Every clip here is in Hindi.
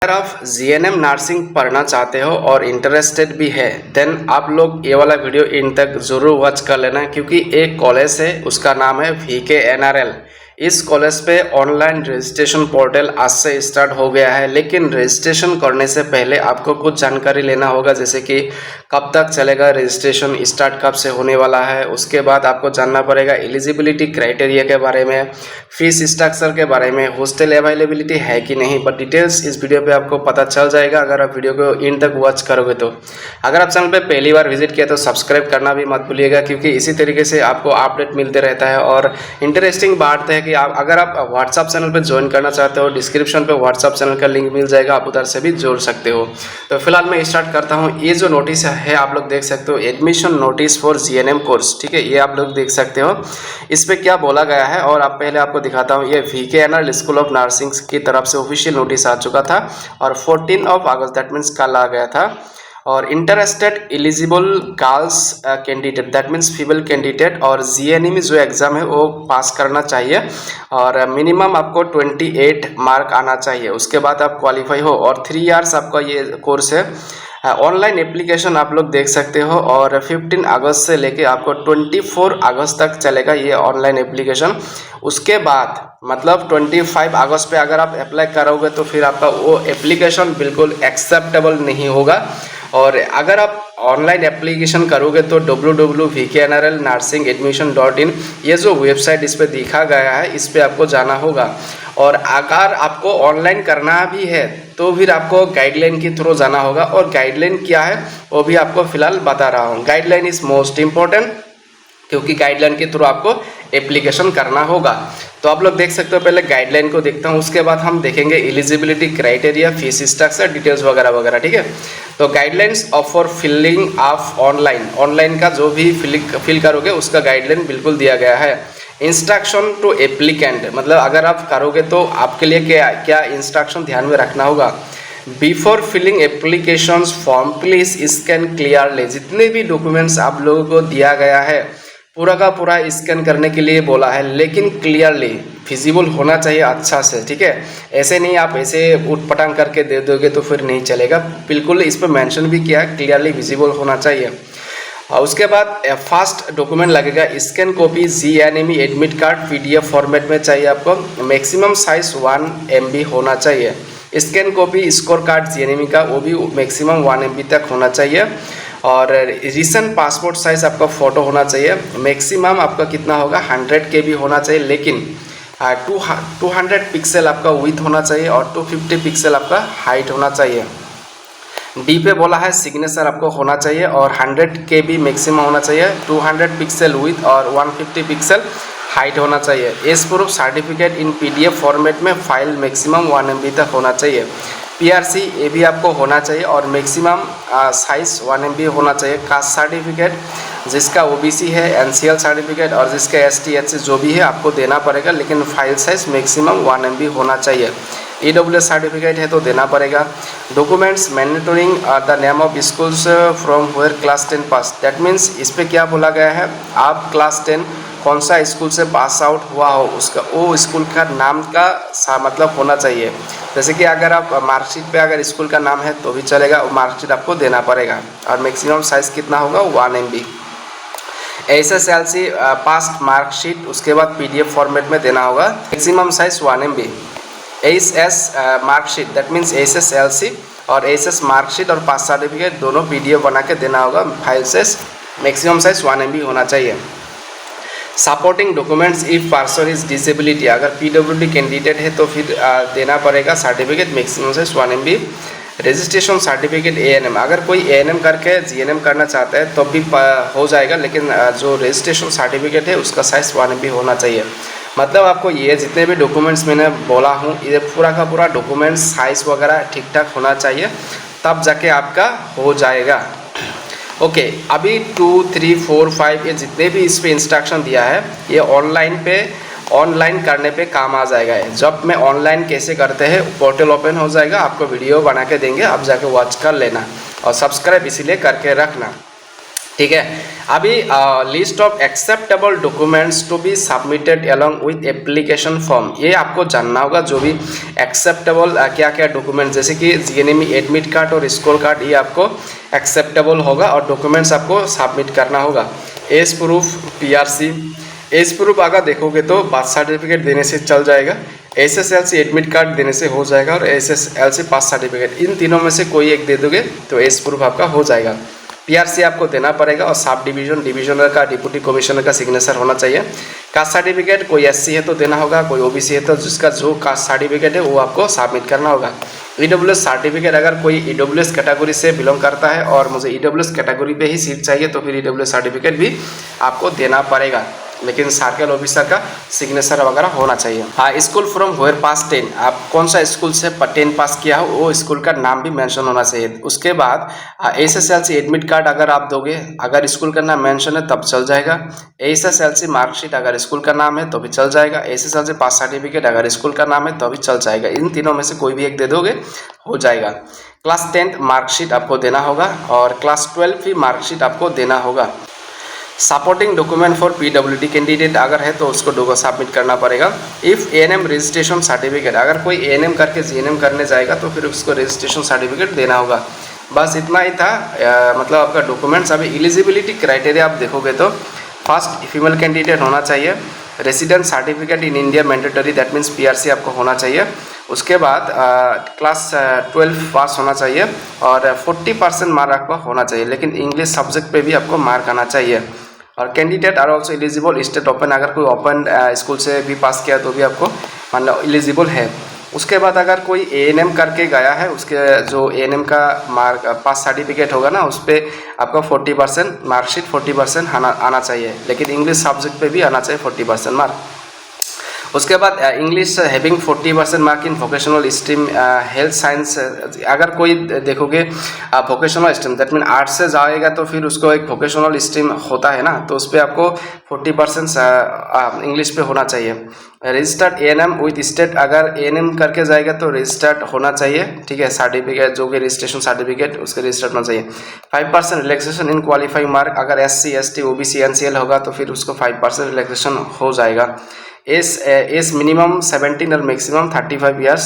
अगर आप जीएनएम नर्सिंग पढ़ना चाहते हो और इंटरेस्टेड भी है देन आप लोग ये वाला वीडियो इन तक ज़रूर वॉच कर लेना, क्योंकि एक कॉलेज है उसका नाम है VKNRL। इस कॉलेज पे ऑनलाइन रजिस्ट्रेशन पोर्टल आज से स्टार्ट हो गया है, लेकिन रजिस्ट्रेशन करने से पहले आपको कुछ जानकारी लेना होगा, जैसे कि कब तक चलेगा रजिस्ट्रेशन, स्टार्ट कब से होने वाला है। उसके बाद आपको जानना पड़ेगा एलिजिबिलिटी क्राइटेरिया के बारे में, फीस स्ट्रक्चर के बारे में, हॉस्टल अवेलेबिलिटी है कि नहीं, पर डिटेल्स इस वीडियो पे आपको पता चल जाएगा अगर आप वीडियो को इन तक वॉच करोगे तो। अगर आप चैनल पे पहली बार विजिट किया तो सब्सक्राइब करना भी मत भूलिएगा, क्योंकि इसी तरीके से आपको अपडेट मिलते रहता है। और इंटरेस्टिंग बात है कि अगर आप व्हाट्सअप चैनल पर ज्वाइन करना चाहते हो, डिस्क्रिप्शन पे व्हाट्सअप चैनल का लिंक मिल जाएगा, आप उधर से भी जोड़ सकते हो। तो फिलहाल मैं स्टार्ट करता हूँ। ये जो नोटिस है आप लोग देख सकते हो, admission notice for GNM course, ठीक है, ये आप लोग देख सकते हो। इस पर क्या बोला गया है और आप पहले आपको दिखाता हूँ। ये VKNRL स्कूल ऑफ नर्सिंग की तरफ से ऑफिशियल नोटिस आ चुका था और 14 अगस्त दैट मीन्स कल आ गया था। और interested eligible girls candidate that means female candidate और जीएनएम जो एग्ज़ाम है वो पास करना चाहिए और मिनिमम आपको 28 मार्क आना चाहिए। उसके बाद आप क्वालिफाई हो और 3 इयर्स आपका ये कोर्स है। ऑनलाइन एप्लीकेशन आप लोग देख सकते हो और 15 अगस्त से लेके आपको 24 अगस्त तक चलेगा ये ऑनलाइन एप्लीकेशन। उसके बाद मतलब 25 अगस्त पे अगर आप अप्लाई करोगे तो फिर आपका वो एप्लीकेशन बिल्कुल एक्सेप्टेबल नहीं होगा। और अगर आप ऑनलाइन एप्लीकेशन करोगे तो www.vknrlnursingadmission.in ये जो वेबसाइट इस पर दिखा गया है इस पर आपको जाना होगा। और अगर आपको ऑनलाइन करना भी है तो फिर आपको गाइडलाइन के थ्रू जाना होगा, और गाइडलाइन क्या है वो भी आपको फिलहाल बता रहा हूँ। गाइडलाइन इज मोस्ट इम्पोर्टेंट, क्योंकि गाइडलाइन के थ्रू आपको एप्लीकेशन करना होगा। तो आप लोग देख सकते हो, पहले गाइडलाइन को देखता हूँ, उसके बाद हम देखेंगे eligibility criteria, fees structure, details वगैरह वगैरह, ठीक है। तो guidelines for filling of online का जो भी फिल करोगे उसका गाइडलाइन बिल्कुल दिया गया है। इंस्ट्रक्शन टू एप्लीकेंट, मतलब अगर आप करोगे तो आपके लिए क्या क्या इंस्ट्रक्शन ध्यान में रखना होगा। Before filling applications form please scan clearly, जितने भी डॉक्यूमेंट्स आप लोगों को दिया गया है पूरा का पूरा स्कैन करने के लिए बोला है, लेकिन क्लियरली विजिबल होना चाहिए अच्छा से, ठीक है। ऐसे नहीं आप ऐसे उठपटांग करके दे दोगे तो फिर नहीं चलेगा, बिल्कुल इस पर मेंशन भी किया है क्लियरली विजिबल होना चाहिए। और उसके बाद फर्स्ट डॉक्यूमेंट लगेगा scan copy GNM admit card PDF format में चाहिए आपको, मैक्सिमम साइज 1 MB होना चाहिए। Scan copy score card GNM का वो भी मैक्सिमम 1 MB तक होना चाहिए। और रिसेंट पासपोर्ट साइज आपका फ़ोटो होना चाहिए, मैक्सिमम आपका कितना होगा 100 KB होना चाहिए, लेकिन 200 पिक्सल आपका विड्थ होना चाहिए और 250 पिक्सल आपका हाइट होना चाहिए। डी पे बोला है सिग्नेचर आपको होना चाहिए और 100 KB मैक्सिमम होना चाहिए, 200 पिक्सल विड्थ और 150 पिक्सल हाइट होना चाहिए। Age proof certificate in PDF format में फाइल मैक्सिमम 1 MB तक होना चाहिए। PRC ये भी आपको होना चाहिए और मैक्सिमम साइज 1 MB होना चाहिए। कास्ट सर्टिफिकेट जिसका OBC है, NCL सर्टिफिकेट और जिसका ST HC जो भी है आपको देना पड़ेगा, लेकिन फाइल साइज मैक्सिमम 1 MB होना चाहिए। EWS सर्टिफिकेट है तो देना पड़ेगा। Documents mandatory in the name of schools from where class 10 pass, that means इस पर क्या बोला गया है, आप क्लास 10 कौन सा स्कूल से पास आउट हुआ हो उसका वो स्कूल का नाम का मतलब होना चाहिए। जैसे कि अगर आप मार्कशीट पे अगर स्कूल का नाम है तो भी चलेगा, वो मार्कशीट आपको देना पड़ेगा। और मैक्सिमम साइज़ कितना होगा 1 MB। SSLC पास्ट मार्कशीट उसके बाद PDF फॉर्मेट में देना होगा, maximum size 1 MB। SS marksheet that means SSLC और SS मार्कशीट और पास सर्टिफिकेट दोनों PDF बना के देना होगा, file size maximum size 1 MB होना चाहिए। Supporting documents if person is disability, अगर PWD कैंडिडेट है तो फिर देना पड़ेगा certificate maximum size 1 MB। Registration certificate ANM, अगर कोई ANM करके GNM करना चाहता है तो भी हो जाएगा, लेकिन जो रजिस्ट्रेशन सर्टिफिकेट है उसका साइज 1 MB होना चाहिए। मतलब आपको ये जितने भी डॉक्यूमेंट्स मैंने बोला हूँ ये पूरा का पूरा डॉक्यूमेंट्स साइज वगैरह ठीक ठाक होना चाहिए, तब जाके आपका हो जाएगा। ओके, अभी 2, 3, 4, 5 ये जितने भी इस पे इंस्ट्रक्शन दिया है ये ऑनलाइन करने पे काम आ जाएगा। जब मैं ऑनलाइन कैसे करते हैं पोर्टल ओपन हो जाएगा, आपको वीडियो बना के देंगे, आप जाके वॉच कर लेना और सब्सक्राइब इसीलिए करके रखना। ठीक है। अभी list of acceptable documents to be submitted along with application form, ये आपको जानना होगा। जो भी एक्सेप्टेबल क्या क्या डॉक्यूमेंट, जैसे कि जीएनएमई एडमिट कार्ड और स्कूल कार्ड, ये आपको एक्सेप्टेबल होगा और डॉक्यूमेंट्स आपको सबमिट करना होगा। Age proof, PRC. Age proof अगर देखोगे तो बर्थ सर्टिफिकेट देने से चल जाएगा, एसएसएलसी एडमिट कार्ड देने से हो जाएगा और एसएसएलसी पास सर्टिफिकेट, इन तीनों में से कोई एक दे दोगे तो एज प्रूफ आपका हो जाएगा। पीआरसी आपको देना पड़ेगा और सब डिवीजन, डिविजनर का, डिप्टी कमिश्नर का सिग्नेचर होना चाहिए। कास्ट सर्टिफिकेट, कोई एससी है तो देना होगा, कोई ओबीसी है तो जिसका जो कास्ट सर्टिफिकेट है वो आपको सबमिट करना होगा। ईडब्ल्यूएस सर्टिफिकेट, अगर कोई ईडब्ल्यूएस कैटेगरी से बिलोंग करता है और मुझे ईडब्ल्यूएस कैटेगरी पे ही सीट चाहिए तो फिर ईडब्ल्यूएस सर्टिफिकेट भी आपको देना पड़ेगा, लेकिन सर्कल ऑफिसर का सिग्नेचर वगैरह होना चाहिए। हाँ, स्कूल फ्रॉम वेयर पास 10, आप कौन सा स्कूल से 10 पास किया हो वो स्कूल का नाम भी मेंशन होना चाहिए। उसके बाद एसएसएलसी एडमिट कार्ड अगर आप दोगे, अगर स्कूल का नाम मेंशन है तब चल जाएगा। एसएसएलसी मार्कशीट अगर स्कूल का नाम है तो भी चल जाएगा। एसएसएलसी पास सर्टिफिकेट अगर स्कूल का नाम है तो भी चल जाएगा। इन तीनों में से कोई भी एक दे दोगे हो जाएगा। क्लास 10 मार्कशीट आपको देना होगा और क्लास 12 भी मार्कशीट आपको देना होगा। Supporting document for PWD candidate अगर है तो उसको सबमिट करना पड़ेगा। इफ़ एएनएम रजिस्ट्रेशन सर्टिफिकेट, अगर कोई एएनएम करके जीएनएम करने जाएगा तो फिर उसको रजिस्ट्रेशन सर्टिफिकेट देना होगा। बस इतना ही था मतलब आपका डॉक्यूमेंट्स। अभी एलिजिबिलिटी क्राइटेरिया आप देखोगे तो फर्स्ट फीमेल कैंडिडेट होना चाहिए, resident certificate in India mandatory, that means PRC आपको होना चाहिए। उसके बाद क्लास 12 पास होना चाहिए और 40% मार्क आपका होना चाहिए, लेकिन इंग्लिश सब्जेक्ट पे भी आपको मार्क आना चाहिए। और candidate are also eligible state open, अगर कोई ओपन स्कूल से भी पास किया तो भी आपको मतलब एलिजिबल है। उसके बाद अगर कोई एएनएम करके गया है, उसके जो एएनएम का मार्क पास सर्टिफिकेट होगा ना, उस पर आपका 40% मार्कशीट 40% आना चाहिए, लेकिन इंग्लिश सब्जेक्ट पे भी आना चाहिए 40% मार्क। उसके बाद English having 40% mark in vocational stream, health science. अगर कोई देखोगे vocational stream, that mean arts से जाएगा तो फिर उसको एक वोकेशनल स्ट्रीम होता है ना, तो उस पर आपको 40% इंग्लिश पे होना चाहिए। रजिस्टर्ड एएनएम विद स्टेट, अगर एएनएम करके जाएगा तो रजिस्टर्ड होना चाहिए, ठीक है। सर्टिफिकेट जो कि रजिस्ट्रेशन सर्टिफिकेट उसके रजिस्टर्ड होना चाहिए। 5% रिलैक्सेशन इन क्वालिफाइंग मार्क, अगर SC ST OBC NCL होगा तो फिर उसको 5% रिलैक्सेशन हो जाएगा। एज मिनिमम 17 और मैक्सिमम 35 ईयर्स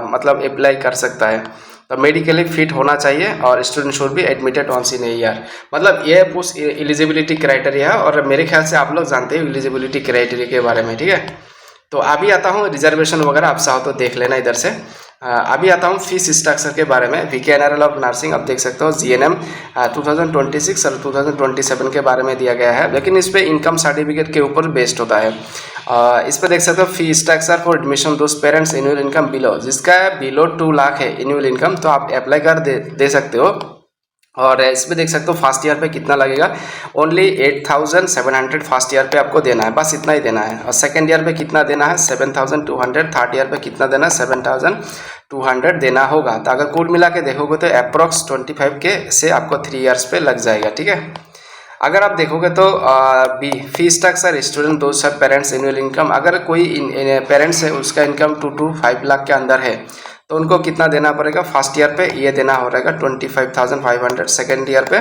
मतलब अप्लाई कर सकता है। तो मेडिकली फिट होना चाहिए और student should be admitted on in year. मतलब ये कुछ एलिजिबिलिटी क्राइटेरिया है और मेरे ख्याल से आप लोग जानते हो एलिजिबिलिटी क्राइटेरिया के बारे में, ठीक है। तो अभी आता हूँ रिजर्वेशन वगैरह, आप चाहो तो देख लेना इधर से। अभी आता हूँ फीस स्ट्रक्चर के बारे में। VKNRL ऑफ नर्सिंग आप देख सकते हो, GNM 2026 और 2027 के बारे में दिया गया है, लेकिन इस पर इनकम सर्टिफिकेट के ऊपर बेस्ड होता है। इस पर देख सकते हो fee structure for admission those parents annual income below, जिसका बिलो 2 लाख है एनुअल इनकम, तो आप अप्लाई कर दे सकते हो। और इसमें देख सकते हो फर्स्ट ईयर पे कितना लगेगा, ओनली 8700 फर्स्ट ईयर पे आपको देना है, बस इतना ही देना है। और सेकंड ईयर पे कितना देना है 7200, थर्ड ईयर पे कितना देना है 7200 देना होगा। तो अगर कुल मिला के देखोगे तो अप्रॉक्स 25 के से आपको 3 ईयर्स पे लग जाएगा, ठीक है। अगर आप देखोगे तो फी स्ट्रक्चर स्टूडेंट दो सब पेरेंट्स एनुअल इनकम, अगर कोई पेरेंट्स है उसका इनकम 2 to 5 लाख के अंदर है तो उनको कितना देना पड़ेगा, फर्स्ट ईयर पे ये देना हो रहेगा 25,500, सेकेंड ईयर पे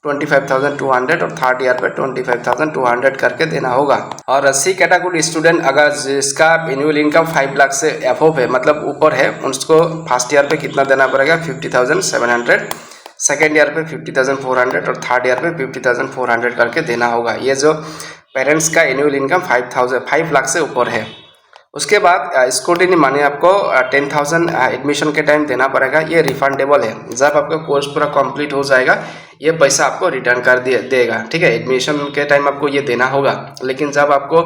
25,200 और थर्ड ईयर पे 25,200 करके देना होगा। और सी कैटेगरी स्टूडेंट अगर जिसका एनुअल इनकम 5 लाख से अबव है, मतलब ऊपर है, उसको फर्स्ट ईयर पे कितना देना पड़ेगा 50,700, सेकेंड ईयर पे 50,400 और थर्ड ईयर पे 50,400 करके देना होगा। ये जो पेरेंट्स का एनुअल इनकम 5 लाख से ऊपर है। उसके बाद स्कूटिनी मनी आपको 10,000 एडमिशन के टाइम देना पड़ेगा, ये रिफंडेबल है। जब आपका कोर्स पूरा कंप्लीट हो जाएगा ये पैसा आपको रिटर्न कर देगा, ठीक है। एडमिशन के टाइम आपको ये देना होगा, लेकिन जब आपको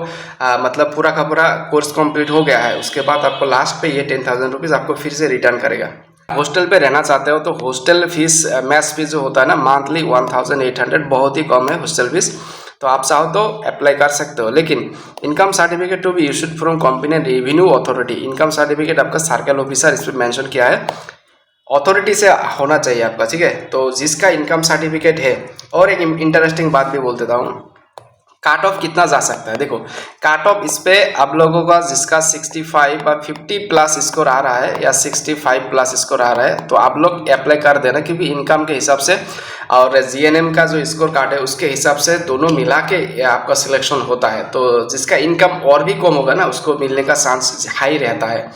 मतलब पूरा का पूरा कोर्स कंप्लीट हो गया है उसके बाद आपको लास्ट पे ये 10,000 रुपीज़ आपको फिर से रिटर्न करेगा। हॉस्टल पे रहना चाहते हो तो हॉस्टल फीस मैस फीस जो होता है ना मंथली 1,800, बहुत ही कम है हॉस्टल फीस, तो आप चाहो तो अप्लाई कर सकते हो। लेकिन income certificate to be issued from competent revenue authority, income certificate आपका सर्कल ऑफिसर इस पर मैंशन किया है, अथॉरिटी से होना चाहिए आपका, ठीक है। तो जिसका इनकम सर्टिफिकेट है, और एक इंटरेस्टिंग बात भी बोल देता हूँ, काट ऑफ कितना जा सकता है। देखो काट ऑफ इस पे आप लोगों का जिसका 65 या 50 प्लस स्कोर आ रहा है या 65 प्लस स्कोर आ रहा है तो आप लोग अप्लाई कर देना, क्योंकि इनकम के हिसाब से और जीएनएम का जो स्कोर कार्ड है उसके हिसाब से दोनों मिला के आपका सिलेक्शन होता है। तो जिसका इनकम और भी कम होगा ना उसको मिलने का चांस हाई रहता है।